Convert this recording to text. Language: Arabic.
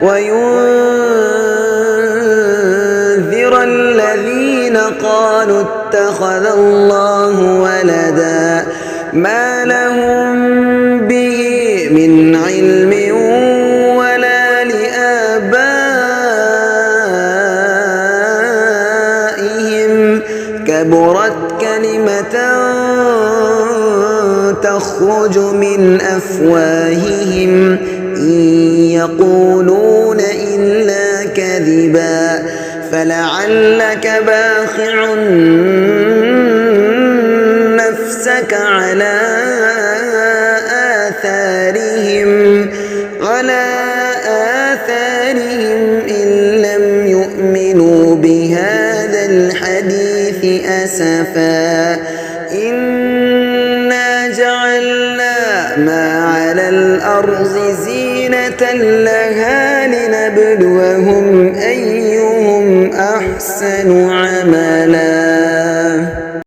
وينذر الذين قالوا اتخذ الله ولدا ما لهم به من علم ولا لآبائهم كبرت كلمة تخرج من أفواههم إن يقولون إلا كذبا فلعلك باخع نفسك على آثارهم إن لم يؤمنوا بهذا الحديث أسفا إنا جعلنا ما على الأرض زينة لها لنبلوهم أيهم أحسن عملا.